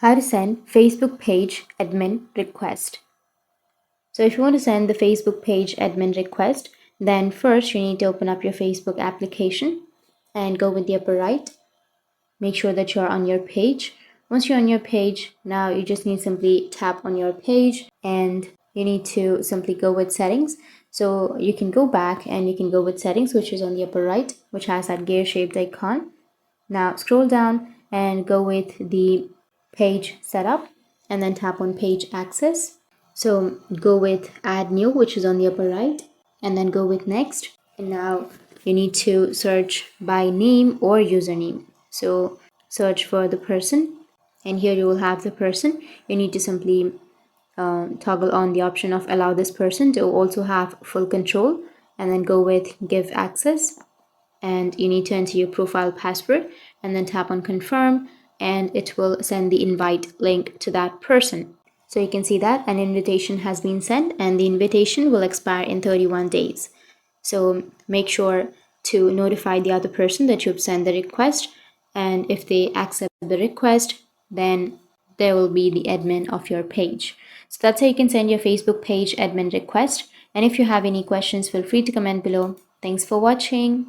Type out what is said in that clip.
How to send Facebook page admin request. So if you want to send the Facebook page admin request, then first you need to open up your Facebook application and go with the upper right. Make sure that you're on your page. Once you're on your page, now you just need to simply tap on your page and you need to simply go with settings. So you can go back and you can go with settings, which is on the upper right, which has that gear shaped icon. Now scroll down and go with the page setup and then tap on page access. So go with add new, which is on the upper right, and then go with next. And now you need to search by name or username. So search for the person, and here you will have the person. You need to simply toggle on the option of allow this person to also have full control, and then go with give access, and you need to enter your profile password and then tap on confirm, and it will send the invite link to that person. So you can see that an invitation has been sent and the invitation will expire in 31 days. So make sure to notify the other person that you've sent the request, and if they accept the request, then they will be the admin of your page. So that's how you can send your Facebook page admin request. And if you have any questions, feel free to comment below. Thanks for watching.